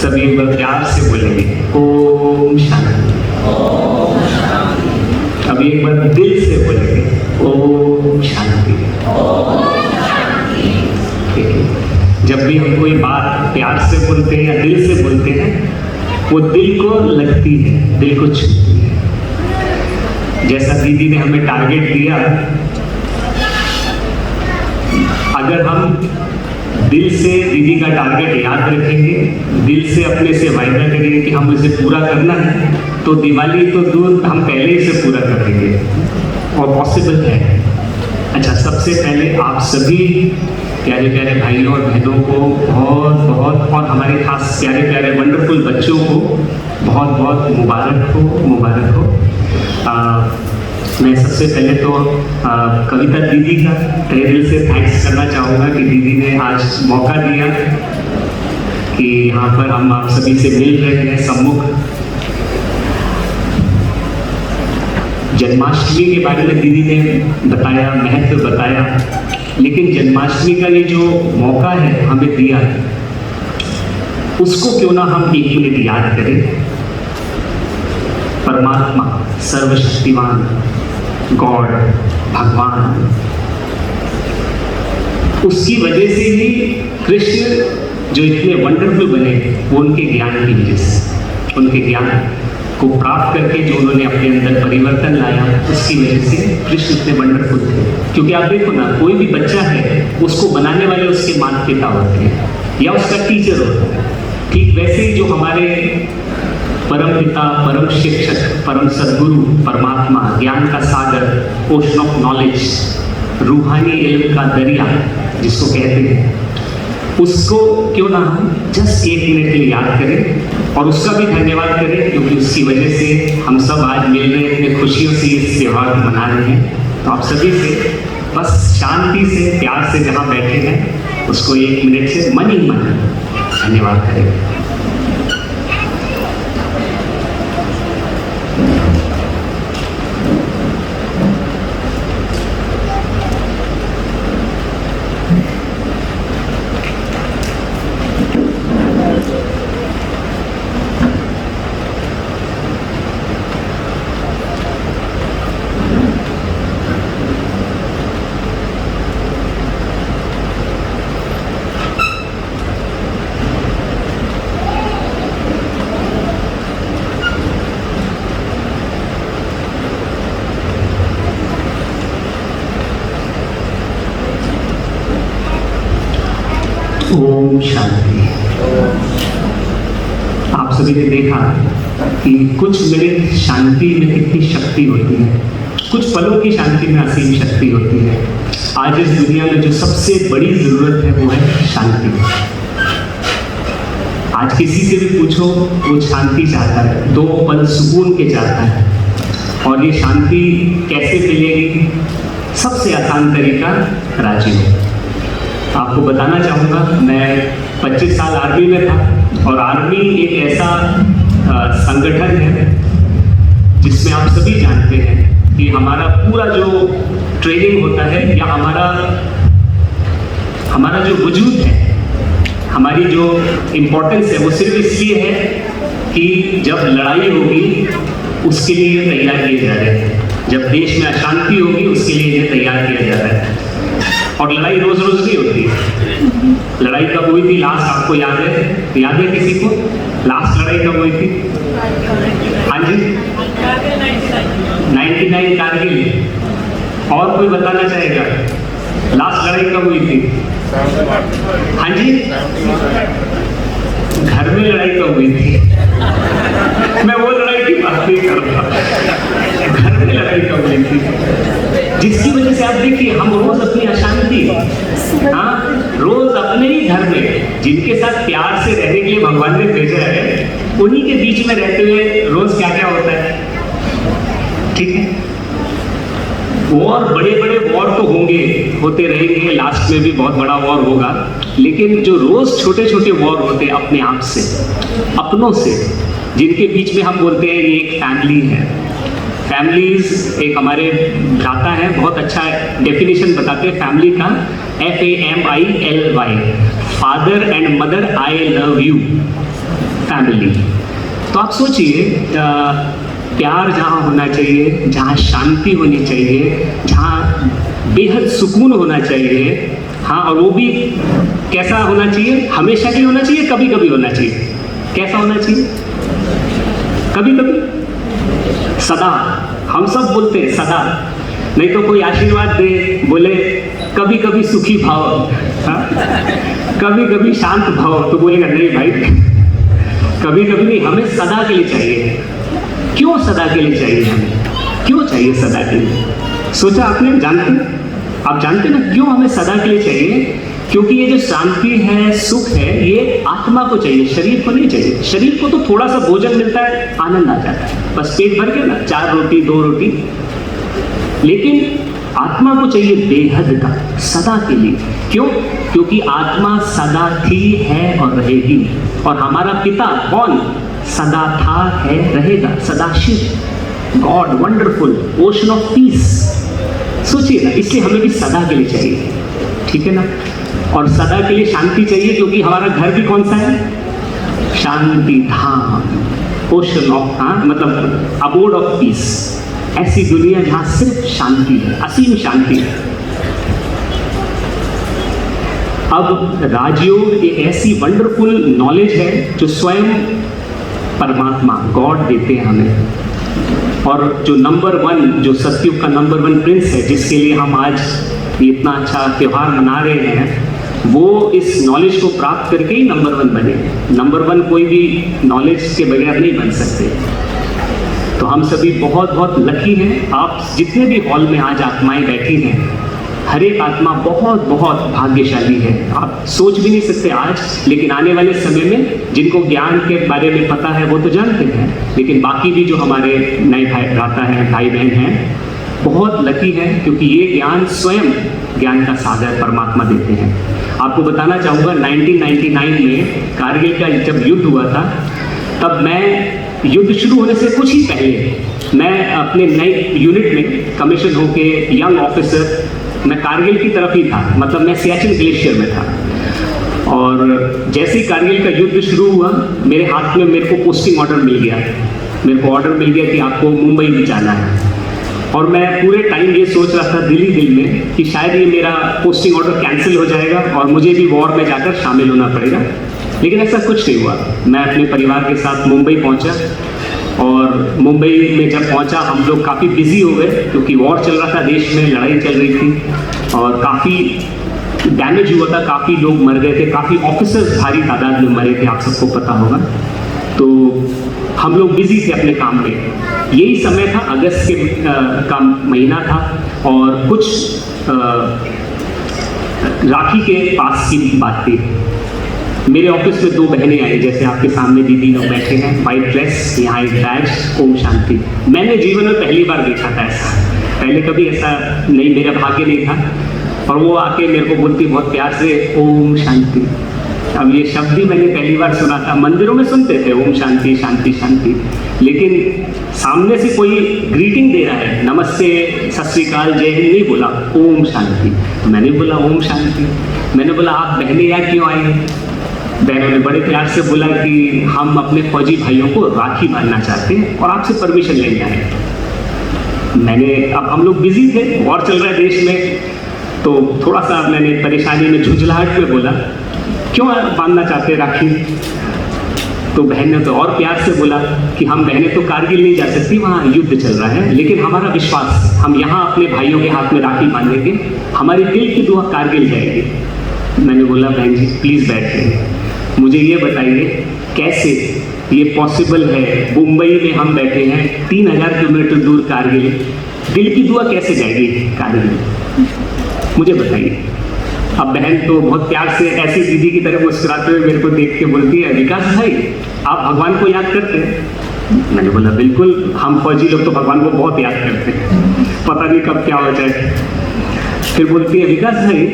सभी एक बार प्यार से बोलेंगे ओम शांति। अभी एक बार दिल से बोलेंगे ओम शांति। ठीक है। जब भी हम कोई बात प्यार से बोलते हैं या दिल से बोलते हैं, वो दिल को लगती है, दिल को छूती है। जैसा दीदी ने हमें टारगेट दिया, अगर हम दिल से दीदी का टारगेट याद रखेंगे, दिल से अपने से वायदा करेंगे कि हम इसे पूरा करना है, तो दिवाली तो दूर, हम पहले ही से पूरा कर देंगे और पॉसिबल है। अच्छा, सबसे पहले आप सभी प्यारे प्यारे भाइयों और बहनों को बहुत बहुत, और हमारे खास प्यारे प्यारे वंडरफुल बच्चों को बहुत बहुत मुबारक हो। मैं सबसे पहले तो कविता दीदी का तहे दिल से थैंक्स करना चाहूँगा कि दीदी ने आज मौका दिया कि यहाँ पर हम आप सभी से मिल रहे हैं सम्मुख। जन्माष्टमी के बारे में दीदी ने बताया, महत्व बताया, लेकिन जन्माष्टमी का ये जो मौका है हमें दिया, उसको क्यों ना हम एक मिनट याद करें। परमात्मा, सर्वशक्तिमान गॉड, भगवान, उसकी वजह से ही कृष्ण जो इतने वंडरफुल बने, वो उनके ज्ञान की वजह से, उनके ज्ञान को प्राप्त करके जो उन्होंने अपने अंदर परिवर्तन लाया, उसकी वजह से कृष्ण इतने वंडरफुल थे। क्योंकि आप देखो ना, कोई भी बच्चा है, उसको बनाने वाले उसके माता पिता होते हैं या उसका टीचर होता है। ठीक वैसे ही जो हमारे परम पिता, परम शिक्षक, परम सद्गुरु, परमात्मा, ज्ञान का सागर, ओशन ऑफ नॉलेज, रूहानी इल्म का दरिया जिसको कहते हैं, उसको क्यों ना हम जस्ट एक मिनट के लिए याद करें और उसका भी धन्यवाद करें, क्योंकि उसकी वजह से हम सब आज मिल रहे हैं, इतने खुशियों से इस त्योहार को मना रहे हैं। तो आप सभी से बस शांति से, प्यार से जहाँ बैठे हैं, उसको एक मिनट से मन ही मन धन्यवाद करें। ओम शांति। आप सभी ने देखा कि कुछ मिनट शांति में कितनी शक्ति होती है, कुछ पलों की शांति में असीम शक्ति होती है। आज इस दुनिया में जो सबसे बड़ी जरूरत है वो है शांति। आज किसी से भी पूछो, वो शांति चाहता है, दो पल सुकून के चाहता है। और ये शांति कैसे मिलेगी? सबसे आसान तरीका राजी हो। आपको बताना चाहूँगा, मैं 25 साल आर्मी में था, और आर्मी एक ऐसा संगठन है जिसमें आप सभी जानते हैं कि हमारा पूरा जो ट्रेनिंग होता है या हमारा जो वजूद है, हमारी जो इम्पोर्टेंस है, वो सिर्फ इसलिए है कि जब लड़ाई होगी उसके लिए तैयार किए जा रहे हैं, जब देश में अशांति होगी उसके लिए इन्हें तैयार किया जा रहा है। और लड़ाई रोज रोज नहीं होती है। लड़ाई कब हुई थी लास्ट, आपको याद है? याद है किसी को लास्ट लड़ाई कब हुई थी? हाँ जी, 99 कारगिल। और कोई बताना चाहेगा लास्ट लड़ाई कब हुई थी? हाँ जी, घर में लड़ाई कब हुई थी? मैं वो लड़ाई की बात नहीं कर रहा, घर में लड़ाई कब हुई थी? जिसकी वजह से आप देखिए, हम रोज अपनी अशांति, हाँ, रोज अपने ही घर में जिनके साथ प्यार से रहने के लिए भगवान ने भेजा है, उन्हीं के बीच में रहते हुए रोज क्या क्या होता है। ठीक है, वॉर, बड़े बड़े वॉर तो होते रहेंगे, लास्ट में भी बहुत बड़ा वॉर होगा, लेकिन जो रोज छोटे छोटे वॉर होते हैं अपने आप से, अपनों से, जिनके बीच में हम बोलते हैं ये एक फैमिली है। फैमिलीज, एक हमारे भ्राता है, बहुत अच्छा डेफिनेशन बताते हैं फैमिली का। FAMILY, father and mother I love you family. तो आप सोचिए, प्यार जहाँ होना चाहिए, जहाँ शांति होनी चाहिए, जहाँ बेहद सुकून होना चाहिए, हाँ, और वो भी कैसा होना चाहिए? हमेशा के होना चाहिए, कभी कभी होना चाहिए? कैसा होना चाहिए? कभी कभी, सदा। हम सब बोलते हैं सदा, नहीं तो कोई आशीर्वाद दे, बोले कभी कभी सुखी भाव, हाँ? कभी कभी शांत भाव, तो बोलेगा नहीं भाई, कभी कभी नहीं, हमें सदा के लिए चाहिए। क्यों सदा के लिए चाहिए? हमें क्यों चाहिए सदा के लिए? सोचा आपने? जानते? आप जानते ना क्यों हमें सदा के लिए चाहिए? क्योंकि ये जो शांति है, सुख है, ये आत्मा को चाहिए, शरीर को नहीं चाहिए। शरीर को तो थोड़ा सा भोजन मिलता है, आनंद आ जाता है, बस पेट भर के ना, 4 रोटी 2 रोटी। लेकिन आत्मा को चाहिए बेहद का, सदा के लिए। क्यों? क्योंकि आत्मा सदा थी, है और रहेगी। और हमारा पिता कौन? सदा था, है, रहेगा, Sadashiv, God, wonderful, ocean of peace. सोचिए ना, इसलिए हमें भी सदा के लिए चाहिए, ठीक है ना? और सदा के लिए शांति चाहिए, क्योंकि हमारा घर भी कौन सा है? शांति धाम, ओशन ऑफ, हाँ, मतलब अबोर्ड ऑफ पीस। ऐसी दुनिया जहां सिर्फ शांति है, असीम शांति है। अब राजयोग एक ऐसी वंडरफुल नॉलेज है जो स्वयं परमात्मा, गॉड देते हैं हमें। और जो नंबर 1, जो सतयुग का नंबर 1 प्रिंस है, जिसके लिए हम आज इतना अच्छा त्यौहार मना रहे हैं, वो इस नॉलेज को प्राप्त करके ही नंबर 1 बने। नंबर 1 कोई भी नॉलेज के बगैर नहीं बन सकते। तो हम सभी बहुत बहुत लकी हैं। आप जितने भी हॉल में आज आत्माएं बैठी हैं, हर एक आत्मा बहुत बहुत भाग्यशाली है। आप सोच भी नहीं सकते आज, लेकिन आने वाले समय में जिनको ज्ञान के बारे में पता है वो तो जानते हैं, लेकिन बाकी भी जो हमारे नए भाई भ्राता हैं, भाई बहन हैं, बहुत लकी हैं, क्योंकि ये ज्ञान स्वयं ज्ञान का सागर परमात्मा देते हैं। आपको बताना चाहूँगा, 1999 में कारगिल का जब युद्ध हुआ था, तब मैं युद्ध शुरू होने से कुछ ही पहले मैं अपने नए यूनिट में कमीशन होके यंग ऑफिसर, मैं कारगिल की तरफ ही था, मतलब मैं सियाचिन ग्लेशियर में था। और जैसे ही कारगिल का युद्ध शुरू हुआ, मेरे हाथ में मेरे को पोस्टिंग ऑर्डर मिल गया। मेरे को ऑर्डर मिल गया कि आपको मुंबई में जाना है। और मैं पूरे टाइम ये सोच रहा था दिल में कि शायद ये मेरा पोस्टिंग ऑर्डर कैंसिल हो जाएगा और मुझे भी वॉर में जाकर शामिल होना पड़ेगा, लेकिन ऐसा कुछ नहीं हुआ। मैं अपने परिवार के साथ मुंबई पहुंचा, और मुंबई में जब पहुंचा हम लोग काफ़ी बिजी हो गए, क्योंकि वॉर चल रहा था, देश में लड़ाई चल रही थी और काफ़ी डैमेज हुआ था, काफ़ी लोग मर गए थे, काफ़ी ऑफिसर्स भारी तादाद में मरे थे, आप सबको पता होगा। तो हम लोग बिजी थे अपने काम में। यही समय था, अगस्त के का महीना था, और कुछ राखी के पास की बात थी। मेरे ऑफिस में 2 बहनें आई, जैसे आपके सामने दीदी लोग बैठे हैं, वाइट ड्रेस, यहाँ एक बैज, ओम शांति। मैंने जीवन में पहली बार देखा था ऐसा, पहले कभी ऐसा नहीं, मेरा भाग्य नहीं था। और वो आके मेरे को बोलती बहुत प्यार से, ओम शांति। अब ये शब्द ही मैंने पहली बार सुना था। मंदिरों में सुनते थे ओम शांति शांति शांति, लेकिन सामने से कोई ग्रीटिंग दे रहा है, नमस्ते, सत श्री अकाल, जय हिंद, नहीं बोला ओम शांति। तो मैंने बोला ओम शांति। मैंने बोला आप बहनें यहाँ क्यों आई हैं? बहनों ने बड़े प्यार से बोला कि हम अपने फौजी भाइयों को राखी बांधना चाहते हैं और आपसे परमिशन लेने आए। मैंने, अब हम लोग बिजी थे, वॉर चल रहा है देश में, तो थोड़ा सा मैंने परेशानी में झुंझलाहट में बोला, क्यों बांधना चाहते हैं राखी? तो बहन ने तो और प्यार से बोला कि हम बहनें तो कारगिल नहीं जा सकती, वहाँ युद्ध चल रहा है, लेकिन हमारा विश्वास, हम यहाँ अपने भाइयों के हाथ में राखी बांधेंगे, हमारी दिल की दुआ कारगिल जाएगी। मैंने बोला बहन जी प्लीज़ बैठिए, मुझे ये बताइए कैसे ये पॉसिबल है? मुंबई में हम बैठे हैं, 3000 किलोमीटर दूर कारगिल, दिल की दुआ कैसे जाएगी कारगिल? मुझे बताइए। अब बहन तो बहुत प्यार से ऐसी दीदी की तरह मुस्कुराते हुए मेरे को देख के बोलती है, विकास भाई आप भगवान को याद करते हैं? मैंने बोला बिल्कुल, हम फौजी लोग तो भगवान को बहुत याद करते हैं, पता नहीं कब क्या हो जाए। फिर बोलती है, विकास भाई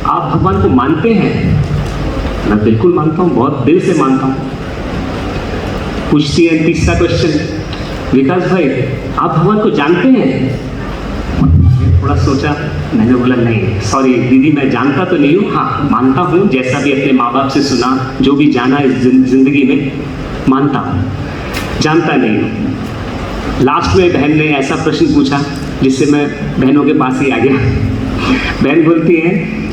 आप भगवान को मानते हैं? मैं बिल्कुल मानता हूँ, बहुत दिल से मानता हूँ। पूछती है तीसरा क्वेश्चन, विकास भाई आप भगवान को जानते हैं? थोड़ा सोचा, मैंने बोला नहीं सॉरी दीदी, मैं जानता तो नहीं हूँ, हाँ मानता हूँ, जैसा भी अपने माँ बाप से सुना, जो भी जाना इस जिंदगी में मानता हूँ, जानता नहीं हूँ। लास्ट में बहन ने ऐसा प्रश्न पूछा जिससे मैं बहनों के पास ही आ गया। बहन बोलती है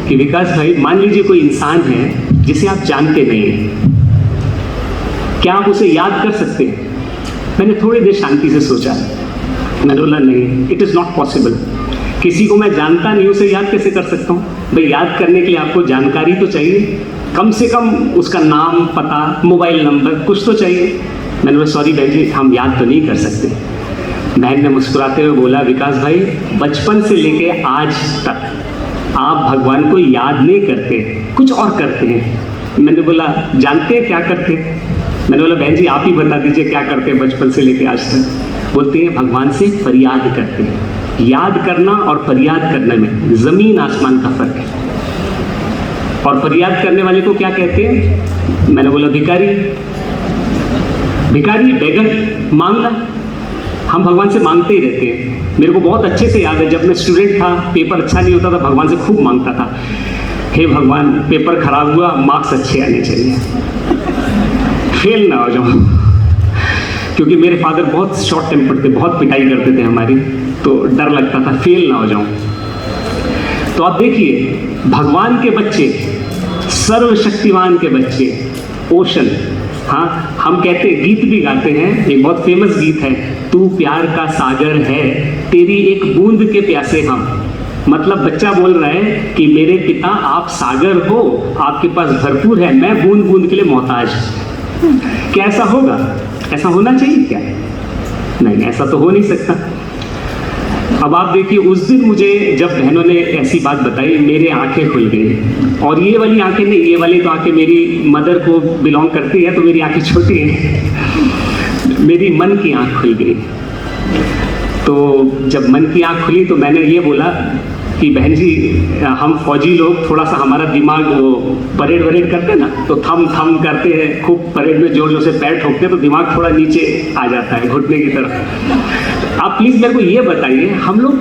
कि विकास भाई, मान लीजिए कोई इंसान है जिसे आप जानते नहीं हैं, क्या आप उसे याद कर सकते हैं? मैंने थोड़ी देर शांति से सोचा, मैंने बोला नहीं, इट इज़ नॉट पॉसिबल। किसी को मैं जानता नहीं, उसे याद कैसे कर सकता हूँ? भाई याद करने के लिए आपको जानकारी तो चाहिए, कम से कम उसका नाम, पता, मोबाइल नंबर, कुछ तो चाहिए। मैंने बोला सॉरी बहन जी, हम याद तो नहीं कर सकते। बहन ने मुस्कुराते हुए बोला, विकास भाई बचपन से लेके आज तक आप भगवान को याद नहीं करते, कुछ और करते हैं। मैंने बोला जानते हैं क्या करते हैं? मैंने बोला बहन जी आप ही बता दीजिए क्या करते हैं बचपन से लेके आज तक। बोलते हैं भगवान से फरियाद करते हैं। याद करना और फरियाद करने में जमीन आसमान का फर्क है। और फरियाद करने वाले को क्या कहते हैं? मैंने बोला भिखारी, भिखारी, बेगर, मांगना। हम भगवान से मांगते ही रहते हैं। मेरे को बहुत अच्छे से याद है, जब मैं स्टूडेंट था, पेपर अच्छा नहीं होता था, भगवान से खूब मांगता था, हे भगवान पेपर खराब हुआ, मार्क्स अच्छे आने चाहिए, फेल ना हो जाऊँ। क्योंकि मेरे फादर बहुत शॉर्ट टेम्पर थे, बहुत पिटाई करते थे हमारी, तो डर लगता था फेल ना हो जाऊँ। तो आप देखिए, भगवान के बच्चे, सर्वशक्तिमान के बच्चे, ओशन, हाँ हम कहते हैं, गीत भी गाते हैं, एक बहुत फेमस गीत है, तू प्यार का सागर है, तेरी एक बूंद के प्यासे हम। मतलब बच्चा बोल रहा है कि मेरे पिता आप सागर हो, आपके पास भरपूर है, मैं बूंद बूंद के लिए मोहताज। क्या ऐसा होगा? ऐसा होना चाहिए क्या? नहीं, ऐसा तो हो नहीं सकता। अब आप देखिए, उस दिन मुझे जब बहनों ने ऐसी बात बताई, मेरे आंखें खुल गई। और ये वाली आंखें नहीं, ये वाली तो आंखें मेरी मदर को बिलोंग करती है, तो मेरी आंखें छोटी हैं। मेरी मन की आंख खुल गई। तो जब मन की आंख खुली तो मैंने ये बोला कि बहन जी, हम फौजी लोग थोड़ा सा हमारा दिमाग, वो परेड वरेड करते हैं ना, तो थम थम करते हैं, खूब परेड में जोर जोर से पैर ठोकते हैं, तो दिमाग थोड़ा नीचे आ जाता है, घुटने की तरफ। आप प्लीज़ मेरे को ये बताइए, हम लोग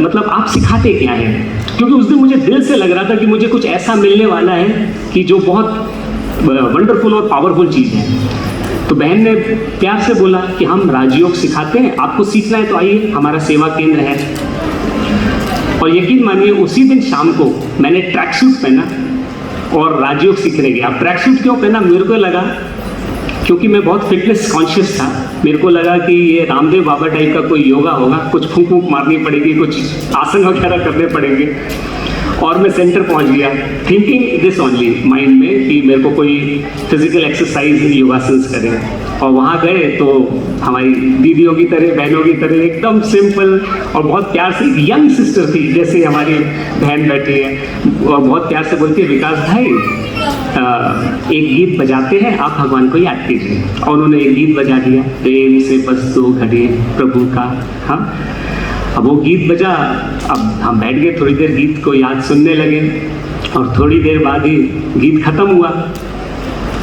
मतलब आप सिखाते क्या हैं? क्योंकि उस दिन मुझे दिल से लग रहा था कि मुझे कुछ ऐसा मिलने वाला है कि जो बहुत वंडरफुल और पावरफुल चीज़ है। तो बहन ने प्यार से बोला कि हम राजयोग सिखाते हैं, आपको सीखना है तो आइए, हमारा सेवा केंद्र है। और यकीन मानिए, उसी दिन शाम को मैंने ट्रैक सूट पहना और राजयोग सीखने गया। ट्रैक सूट क्यों पहना? मेरे को लगा, क्योंकि मैं बहुत फिटनेस कॉन्शियस था, मेरे को लगा कि ये रामदेव बाबा टाइप का कोई योगा होगा, कुछ फूंक फूंक मारनी पड़ेगी, कुछ आसन वगैरह करने पड़ेंगे। और मैं सेंटर पहुंच गया, थिंकिंग दिस ओनली माइंड में कि मेरे को कोई फिजिकल एक्सरसाइज, योगासन करें। और वहाँ गए तो हमारी दीदियों की तरह, बहनों की तरह एकदम सिंपल और बहुत प्यार से, यंग सिस्टर थी जैसे हमारी बहन बैठी है, और बहुत प्यार से बोलती है, विकास भाई एक गीत बजाते हैं, आप भगवान को याद कीजिए। और उन्होंने एक गीत बजा दिया, प्रेम से बस दो घड़ी प्रभु का। हाँ, अब वो गीत बजा, अब हम बैठ गए, थोड़ी देर गीत को याद सुनने लगे, और थोड़ी देर बाद ही गीत खत्म हुआ।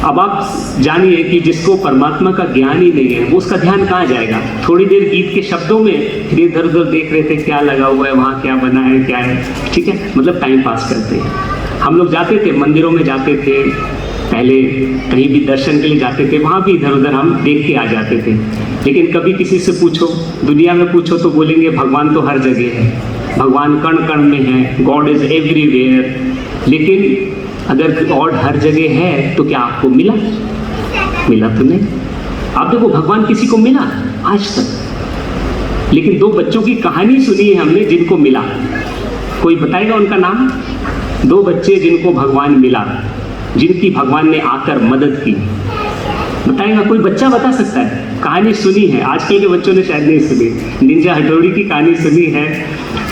अब आप जानिए कि जिसको परमात्मा का ज्ञान ही नहीं है, वो उसका ध्यान कहाँ जाएगा? थोड़ी देर गीत के शब्दों में फिर इधर उधर देख रहे थे, क्या लगा हुआ है वहाँ, क्या बना है, क्या है, ठीक है, मतलब टाइम पास करते हैं। हम लोग जाते थे, मंदिरों में जाते थे, पहले कहीं भी दर्शन के लिए जाते थे, वहाँ भी इधर उधर हम देख के आ जाते थे। लेकिन कभी किसी से पूछो, दुनिया में पूछो, तो बोलेंगे भगवान तो हर जगह है, भगवान कण कण में है, गॉड इज एवरीवेयर। लेकिन अगर गॉड हर जगह है तो क्या आपको मिला? मिला तो नहीं। आप देखो, भगवान किसी को मिला आज तक, लेकिन दो बच्चों की कहानी सुनी है हमने जिनको मिला। कोई बताएगा उनका नाम? दो बच्चे जिनको भगवान मिला, जिनकी भगवान ने आकर मदद की, बताएगा कोई? बच्चा बता सकता है? कहानी सुनी है, आजकल के बच्चों ने शायद नहीं सुनी। निंजा हथौड़ी की कहानी सुनी है,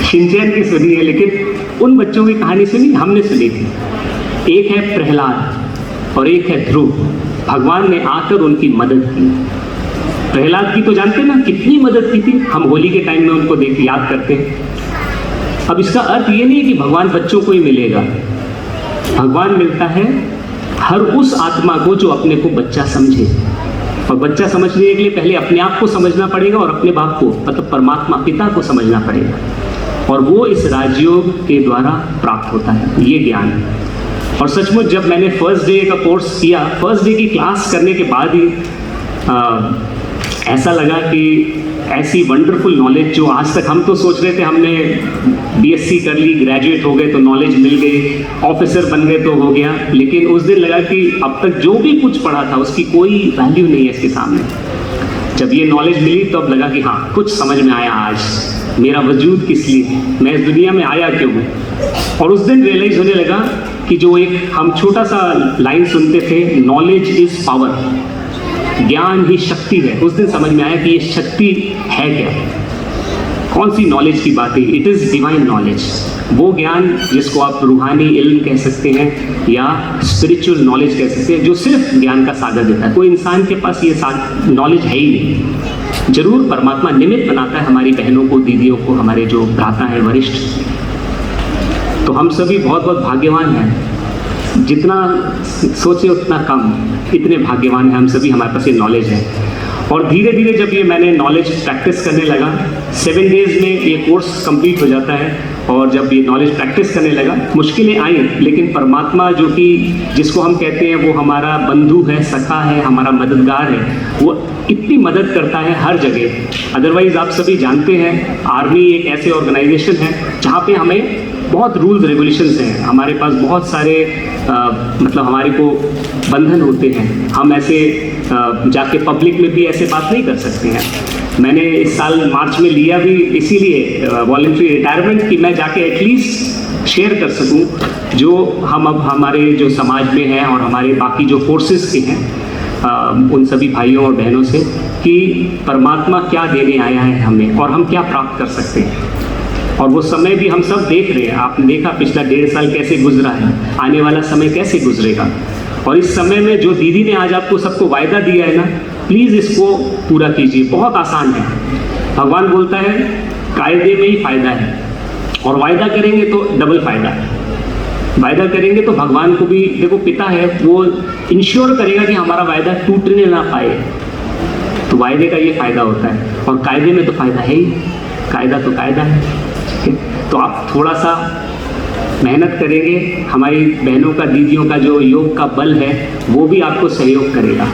शिनचैन की सुनी है, लेकिन उन बच्चों की कहानी सुनी, हमने सुनी थी। एक है प्रहलाद और एक है ध्रुव। भगवान ने आकर उनकी मदद की। प्रहलाद की तो जानते ना, कितनी मदद की थी, हम होली के टाइम में उनको देख याद करते हैं। अब इसका अर्थ ये नहीं है कि भगवान बच्चों को ही मिलेगा। भगवान मिलता है हर उस आत्मा को जो अपने को बच्चा समझे। और बच्चा समझने के लिए पहले अपने आप को समझना पड़ेगा और अपने बाप को, मतलब परमात्मा पिता को समझना पड़ेगा। और वो इस राजयोग के द्वारा प्राप्त होता है, ये ज्ञान। और सचमुच जब मैंने फर्स्ट डे का कोर्स किया, फर्स्ट डे की क्लास करने के बाद ही ऐसा लगा कि ऐसी वंडरफुल नॉलेज जो आज तक हम तो सोच रहे थे हमने बीएससी कर ली, ग्रेजुएट हो गए तो नॉलेज मिल गई, ऑफिसर बन गए तो हो गया, लेकिन उस दिन लगा कि अब तक जो भी कुछ पढ़ा था उसकी कोई वैल्यू नहीं है इसके सामने। जब ये नॉलेज मिली तो अब लगा कि हाँ, कुछ समझ में आया, आज मेरा वजूद किस लिए, मैं इस दुनिया में आया क्यों हूँ। और उस दिन रियलाइज होने लगा कि जो एक हम छोटा सा लाइन सुनते थे, नॉलेज इज पावर, ज्ञान ही शक्ति है, उस दिन समझ में आया कि ये शक्ति है क्या, कौन सी नॉलेज की बात है। इट इज़ डिवाइन नॉलेज, वो ज्ञान जिसको आप रूहानी इल्म कह सकते हैं या स्पिरिचुअल नॉलेज कह सकते हैं, जो सिर्फ ज्ञान का सागर देता है। कोई इंसान के पास ये नॉलेज है ही नहीं। जरूर परमात्मा निमित्त बनाता है हमारी बहनों को, दीदियों को, हमारे जो भ्राता हैं, वरिष्ठ। तो हम सभी बहुत बहुत भाग्यवान हैं, जितना सोचे उतना कम, इतने भाग्यवान हैं हम सभी, हमारे पास ये नॉलेज है। और धीरे धीरे जब ये मैंने नॉलेज प्रैक्टिस करने लगा, 7 डेज में ये कोर्स कंप्लीट हो जाता है, और जब ये नॉलेज प्रैक्टिस करने लगा, मुश्किलें आई, लेकिन परमात्मा जो कि जिसको हम कहते हैं वो हमारा बंधु है, सखा है, हमारा मददगार है, वो इतनी मदद करता है हर जगह। अदरवाइज आप सभी जानते हैं आर्मी एक ऐसे ऑर्गेनाइजेशन है जहाँ पे हमें बहुत रूल्स रेगुलेशंस हैं, हमारे पास बहुत सारे मतलब हमारे को बंधन होते हैं, हम ऐसे जाके पब्लिक में भी ऐसे बात नहीं कर सकते हैं। मैंने इस साल मार्च में लिया भी इसीलिए वॉलंटरी रिटायरमेंट, कि मैं जाके एटलीस्ट शेयर कर सकूं जो हम अब हमारे जो समाज में हैं और हमारे बाकी जो फोर्सेस के हैं, उन सभी भाइयों और बहनों से, कि परमात्मा क्या देने आया है हमें और हम क्या प्राप्त कर सकते हैं। और वो समय भी हम सब देख रहे हैं, आपने देखा पिछला 1.5 साल कैसे गुजरा है, आने वाला समय कैसे गुजरेगा। और इस समय में जो दीदी ने आज आपको सबको वायदा दिया है ना, प्लीज़ इसको पूरा कीजिए, बहुत आसान है। भगवान बोलता है कायदे में ही फायदा है, और वायदा करेंगे तो डबल फायदा है। वायदा करेंगे तो भगवान को भी, देखो पिता है, वो इंश्योर करेगा कि हमारा वायदा टूटने ना पाए, तो वायदे का ये फायदा होता है। और कायदे में तो फायदा है ही, कायदा तो कायदा है। तो आप थोड़ा सा मेहनत करेंगे, हमारी बहनों का, दीदियों का जो योग का बल है वो भी आपको सहयोग करेगा,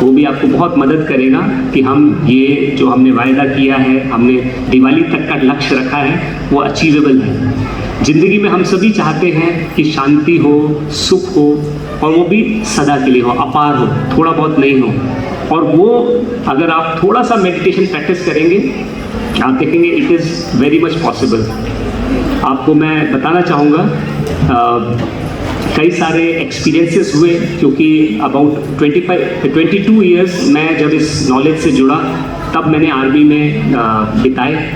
वो भी आपको बहुत मदद करेगा कि हम ये जो हमने वायदा किया है, हमने दिवाली तक का लक्ष्य रखा है, वो अचीवेबल है। ज़िंदगी में हम सभी चाहते हैं कि शांति हो, सुख हो, और वो भी सदा के लिए हो, अपार हो, थोड़ा बहुत नहीं हो। और वो अगर आप थोड़ा सा मेडिटेशन प्रैक्टिस करेंगे, आप देखेंगे it is very much possible. आपको मैं बताना चाहूँगा, कई सारे एक्सपीरियंसेस हुए, क्योंकि अबाउट 22 ईयर्स मैं जब इस नॉलेज से जुड़ा, तब मैंने आर्मी में बिताए।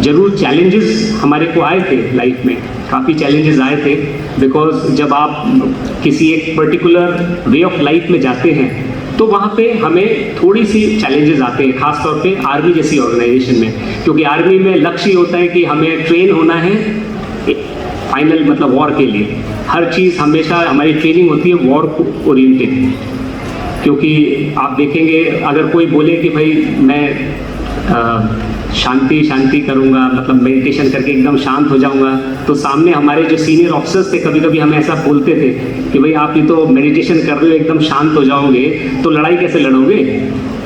ज़रूर चैलेंजेस हमारे को आए थे लाइफ में, काफ़ी चैलेंजेस आए थे, बिकॉज जब आप किसी एक पर्टिकुलर वे ऑफ लाइफ में जाते हैं तो वहाँ पे हमें थोड़ी सी चैलेंजेस आते हैं, खास तौर पे आर्मी जैसी ऑर्गेनाइजेशन में, क्योंकि आर्मी में लक्ष्य होता है कि हमें ट्रेन होना है फाइनल, मतलब वॉर के लिए। हर चीज़ हमेशा हमारी ट्रेनिंग होती है वॉर ओरिएंटेड। क्योंकि आप देखेंगे अगर कोई बोले कि भाई मैं शांति करूँगा, मतलब मेडिटेशन करके एकदम शांत हो जाऊँगा, तो सामने हमारे जो सीनियर ऑफिसर्स थे कभी कभी हमें ऐसा बोलते थे कि भाई आप ये तो मेडिटेशन कर रहे हो, एकदम शांत हो जाओगे तो लड़ाई कैसे लड़ोगे,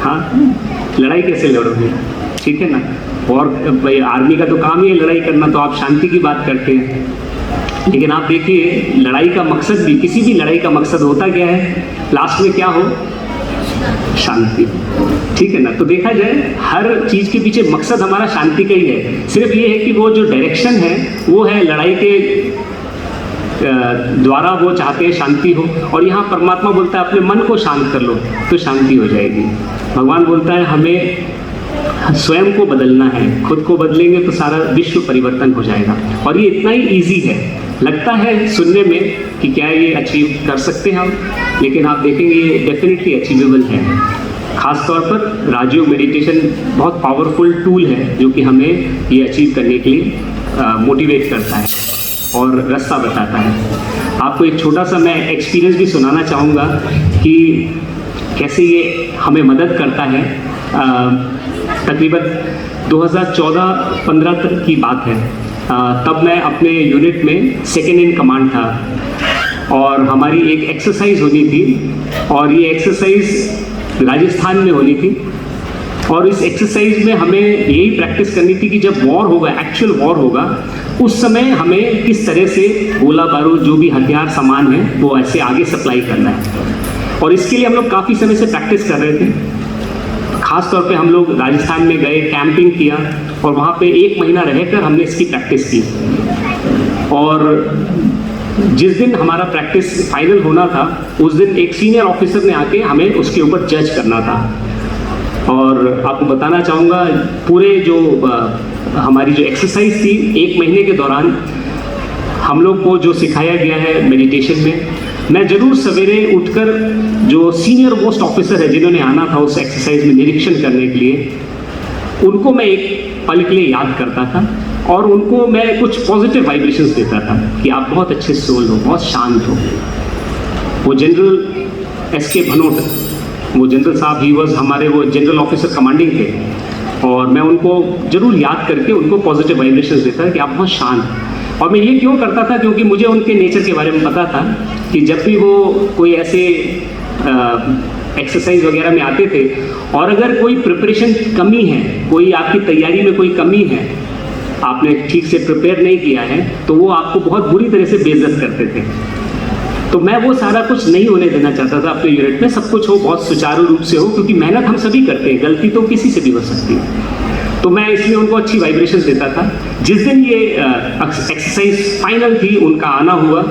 हाँ लड़ाई कैसे लड़ोगे, ठीक है ना। और भाई आर्मी का तो काम ही है लड़ाई करना, तो आप शांति की बात करते हैं। लेकिन आप देखिए लड़ाई का मकसद भी, किसी भी लड़ाई का मकसद होता क्या है, लास्ट में क्या हो, शांति, ठीक है ना। तो देखा जाए हर चीज़ के पीछे मकसद हमारा शांति का ही है, सिर्फ ये है कि वो जो डायरेक्शन है वो है लड़ाई के द्वारा, वो चाहते हैं शांति हो। और यहाँ परमात्मा बोलता है अपने मन को शांत कर लो तो शांति हो जाएगी। भगवान बोलता है हमें स्वयं को बदलना है, खुद को बदलेंगे तो सारा विश्व परिवर्तन हो जाएगा। और ये इतना ही ईजी है, लगता है सुनने में कि क्या ये अचीव कर सकते हैं हम, लेकिन आप देखेंगे ये डेफिनेटली अचीवेबल है। खास तौर पर राजयोग मेडिटेशन बहुत पावरफुल टूल है जो कि हमें ये अचीव करने के लिए मोटिवेट करता है और रास्ता बताता है। आपको एक छोटा सा मैं एक्सपीरियंस भी सुनाना चाहूँगा कि कैसे ये हमें मदद करता है। तकरीबन 2014-15 तक की बात है। तब मैं अपने यूनिट में सेकेंड इन कमांड था और हमारी एक एक्सरसाइज होनी थी और ये एक्सरसाइज राजस्थान में होनी थी और इस एक्सरसाइज में हमें यही प्रैक्टिस करनी थी कि जब वॉर होगा, एक्चुअल वॉर होगा, उस समय हमें किस तरह से गोला बारूद जो भी हथियार सामान है वो ऐसे आगे सप्लाई करना है। और इसके लिए हम लोग काफ़ी समय से प्रैक्टिस कर रहे थे। खास तौर पे हम लोग राजस्थान में गए, कैंपिंग किया और वहाँ पे 1 महीना रहकर हमने इसकी प्रैक्टिस की। और जिस दिन हमारा प्रैक्टिस फाइनल होना था उस दिन एक सीनियर ऑफिसर ने आके हमें उसके ऊपर जज करना था। और आपको बताना चाहूँगा पूरे जो हमारी जो एक्सरसाइज थी 1 महीने के दौरान हम लोग को जो सिखाया गया है मेडिटेशन में, मैं जरूर सवेरे उठकर जो सीनियर मोस्ट ऑफिसर है जिन्होंने आना था उस एक्सरसाइज में निरीक्षण करने के लिए, उनको मैं एक पल के लिए याद करता था और उनको मैं कुछ पॉजिटिव वाइब्रेशंस देता था कि आप बहुत अच्छे सोल हो, बहुत शांत हो। वो जनरल एस.के. भनोट, वो जनरल साहब, ही वॉज हमारे वो जनरल ऑफिसर कमांडिंग थे और मैं उनको जरूर याद करके उनको पॉजिटिव वाइब्रेशंस देता था कि आप बहुत शांत। और मैं ये क्यों करता था, क्योंकि मुझे उनके नेचर के बारे में पता था कि जब भी वो कोई ऐसे एक्सरसाइज वगैरह में आते थे और अगर कोई प्रिपरेशन कमी है, कोई आपकी तैयारी में कोई कमी है, आपने ठीक से प्रिपेयर नहीं किया है, तो वो आपको बहुत बुरी तरह से बेइज्जत करते थे। तो मैं वो सारा कुछ नहीं होने देना चाहता था अपने यूनिट में। सब कुछ हो, बहुत सुचारू रूप से हो, क्योंकि मेहनत हम सभी करते हैं, गलती तो किसी से भी हो सकती है। तो मैं इसलिए उनको अच्छी वाइब्रेशंस देता था। जिस दिन ये एक्सरसाइज फाइनल थी, उनका आना हुआ,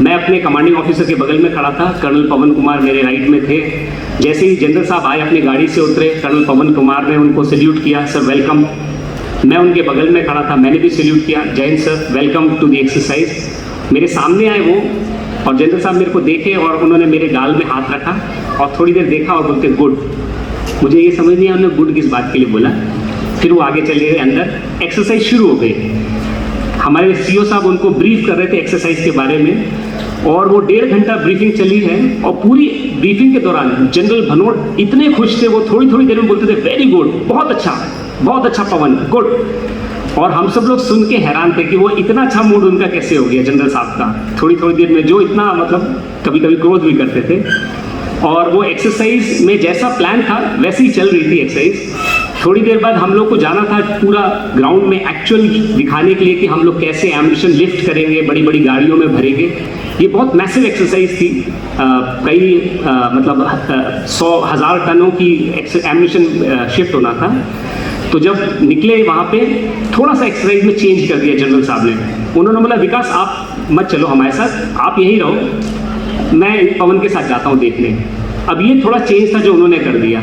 मैं अपने कमांडिंग ऑफिसर के बगल में खड़ा था। कर्नल पवन कुमार मेरे राइट में थे। जैसे ही जनरल साहब आए, अपनी गाड़ी से उतरे, कर्नल पवन कुमार ने उनको सैल्यूट किया, सर वेलकम। मैं उनके बगल में खड़ा था, मैंने भी सैल्यूट किया, जय हिंद sir, welcome to the exercise. मेरे सामने आए वो और जनरल साहब मेरे को देखे और उन्होंने मेरे गाल में हाथ रखा और थोड़ी देर देखा और बोलते गुड। मुझे ये समझ नहीं आया उन्होंने गुड किस बात के लिए बोला। फिर वो आगे चले गए अंदर, एक्सरसाइज शुरू हो गई। हमारे सीओ साहब उनको ब्रीफ कर रहे थे एक्सरसाइज के बारे में और वो 1.5 घंटा ब्रीफिंग चली है और पूरी ब्रीफिंग के दौरान जनरल भनोट इतने खुश थे, वो थोड़ी थोड़ी देर में बोलते थे वेरी गुड, बहुत अच्छा पवन, गुड। और हम सब लोग सुन के हैरान थे कि वो इतना अच्छा मूड उनका कैसे हो गया जनरल साहब का थोड़ी थोड़ी देर में, जो इतना मतलब कभी कभी क्रोध भी करते थे। और वो एक्सरसाइज में जैसा प्लान था वैसे ही चल रही थी एक्सरसाइज। थोड़ी देर बाद हम लोग को जाना था पूरा ग्राउंड में एक्चुअल दिखाने के लिए कि हम लोग कैसे एम्यूनिशन लिफ्ट करेंगे, बड़ी बड़ी गाड़ियों में भरेंगे। ये बहुत मैसिव एक्सरसाइज थी, कई मतलब 100,000 टनों की एम्यूनिशन शिफ्ट होना था। तो जब निकले वहाँ पे थोड़ा सा एक्सरसाइज में चेंज कर दिया जनरल साहब ने। उन्होंने बोला विकास आप मत चलो हमारे साथ, आप यहीं रहो, मैं पवन के साथ जाता हूँ देखने। अब ये थोड़ा चेंज था जो उन्होंने कर दिया।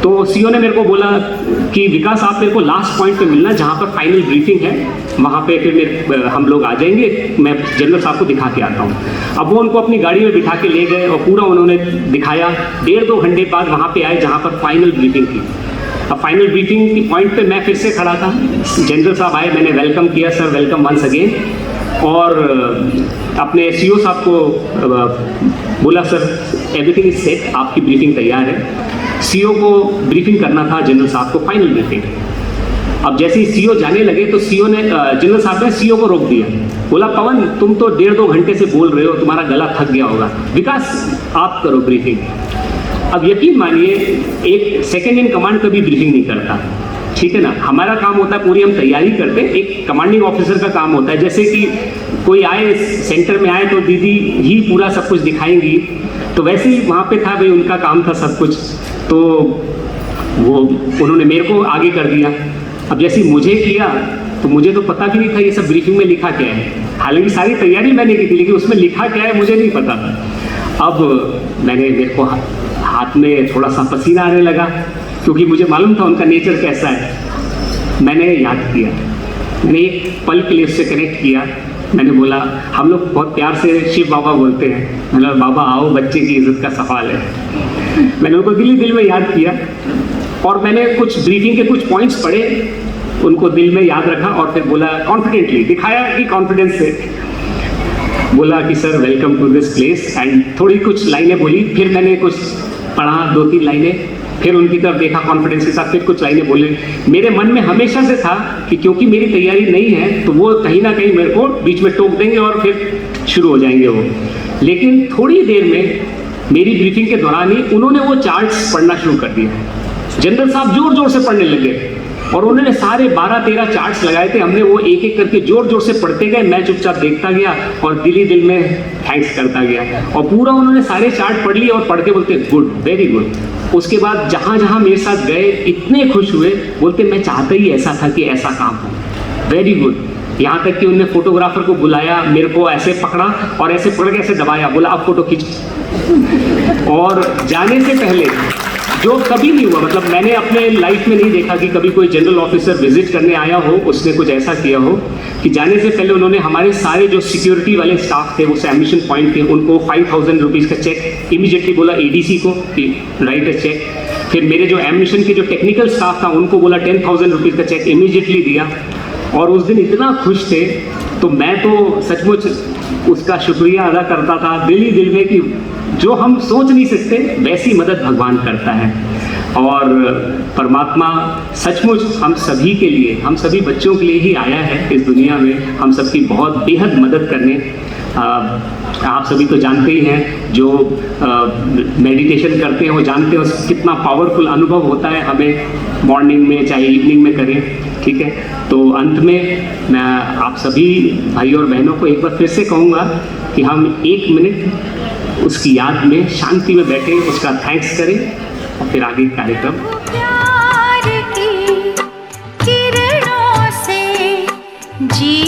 तो सीओ ने मेरे को बोला कि विकास आप मेरे को लास्ट पॉइंट पे मिलना जहाँ पर फाइनल ब्रीफिंग है, वहाँ पे फिर हम लोग आ जाएंगे, मैं जनरल साहब को दिखा के आता हूँ। अब वो उनको अपनी गाड़ी में बिठा के ले गए और पूरा उन्होंने दिखाया। 1.5-2 घंटे बाद वहाँ पे आए जहाँ पर फाइनल ब्रीफिंग थी। अब फाइनल ब्रीफिंग की पॉइंट पे मैं फिर से खड़ा था, जनरल साहब आए, मैंने वेलकम किया, सर वेलकम वंस अगेन। और अपने सीओ साहब को बोला सर एवरीथिंग इज सेट, आपकी ब्रीफिंग तैयार है। सीओ को ब्रीफिंग करना था जनरल साहब को, फाइनल ब्रीफिंग। अब जैसे ही सीओ जाने लगे तो सीओ ने जनरल साहब ने सीओ को रोक दिया, बोला पवन तुम तो 1.5-2 घंटे से बोल रहे हो, तुम्हारा गला थक गया होगा, विकास आप करो ब्रीफिंग। अब यकीन मानिए एक सेकेंड इन कमांड कभी ब्रीफिंग नहीं करता, ठीक है ना। हमारा काम होता है पूरी हम तैयारी करते हैं, एक कमांडिंग ऑफिसर का काम होता है। जैसे कि कोई आए सेंटर में आए तो दीदी ही पूरा सब कुछ दिखाएंगी, तो वैसे ही वहाँ पे था भाई, उनका काम था सब कुछ। तो वो उन्होंने मेरे को आगे कर दिया। अब जैसे मुझे किया तो मुझे तो पता भी नहीं था ये सब ब्रीफिंग में लिखा क्या है। हालांकि सारी तैयारी मैंने की थी, लेकिन उसमें लिखा क्या है मुझे नहीं पता था। अब मेरे को हाथ में थोड़ा सा पसीना आने लगा, क्योंकि मुझे मालूम था उनका नेचर कैसा है। मैंने याद किया, मैंने एक पल के लिए उससे कनेक्ट किया। मैंने बोला, हम लोग बहुत प्यार से शिव बाबा बोलते हैं, मैंने बोला बाबा आओ, बच्चे की इज्जत का सवाल है। मैंने उनको दिल में याद किया और मैंने कुछ ब्रीफिंग के कुछ पॉइंट्स पढ़े, उनको दिल में याद रखा और फिर बोला कॉन्फिडेंटली, दिखाया कि कॉन्फिडेंस से बोला कि sir welcome to this place, and थोड़ी कुछ लाइनें बोली। फिर मैंने कुछ पढ़ा, 2-3 लाइनें, फिर उनकी तरफ देखा कॉन्फिडेंस के साथ, फिर कुछ लाइनें बोले। मेरे मन में हमेशा से था कि क्योंकि मेरी तैयारी नहीं है तो वो कहीं ना कहीं मेरे को बीच में टोक देंगे और फिर शुरू हो जाएंगे वो। लेकिन थोड़ी देर में मेरी ब्रीफिंग के दौरान ही उन्होंने वो चार्ट्स पढ़ना शुरू कर दिया। जनरल साहब जोर जोर से पढ़ने लगे और उन्होंने सारे 12-13 चार्ट्स लगाए थे। हमने वो एक एक करके जोर जोर से पढ़ते गए, मैं चुपचाप देखता गया और दिल ही दिल में थैंक्स करता गया। और पूरा उन्होंने सारे चार्ट पढ़ लिए और पढ़ के बोलते गुड, वेरी गुड। उसके बाद जहाँ जहाँ मेरे साथ गए इतने खुश हुए, बोलते मैं चाहता ही ऐसा था कि ऐसा काम हो, वेरी गुड। यहाँ तक कि उन्होंने फोटोग्राफर को बुलाया, मेरे को ऐसे पकड़ा और ऐसे पकड़ के ऐसे दबाया, बोला अब फोटो खींच। और जाने से पहले जो कभी नहीं हुआ, मतलब मैंने अपने लाइफ में नहीं देखा कि कभी कोई जनरल ऑफिसर विजिट करने आया हो, उसने कुछ ऐसा किया हो कि जाने से पहले उन्होंने हमारे सारे जो सिक्योरिटी वाले स्टाफ थे, वो एडमिशन पॉइंट थे, उनको 5000 रुपीज़ का चेक इमीडिएटली बोला एडीसी को कि राइट अ चेक। फिर मेरे जो एडमिशन के जो टेक्निकल स्टाफ था उनको बोला 10,000 रुपीज़ का चेक इमीडिएटली दिया। और उस दिन इतना खुश थे, तो मैं तो सचमुच उसका शुक्रिया अदा करता था दिल ही दिल में कि जो हम सोच नहीं सकते वैसी मदद भगवान करता है। और परमात्मा सचमुच हम सभी के लिए, हम सभी बच्चों के लिए ही आया है इस दुनिया में, हम सबकी बहुत बेहद मदद करने। आप सभी तो जानते ही हैं, जो मेडिटेशन करते हैं वो जानते हैं कितना पावरफुल अनुभव होता है हमें, मॉर्निंग में चाहे इवनिंग में करें, ठीक है। तो अंत में मैं आप सभी भाई और बहनों को एक बार फिर से कहूँगा कि हम 1 मिनट उसकी याद में शांति में बैठे, उसका थैंक्स करें और फिर आगे कार्यक्रम। प्यार की किरणों से जी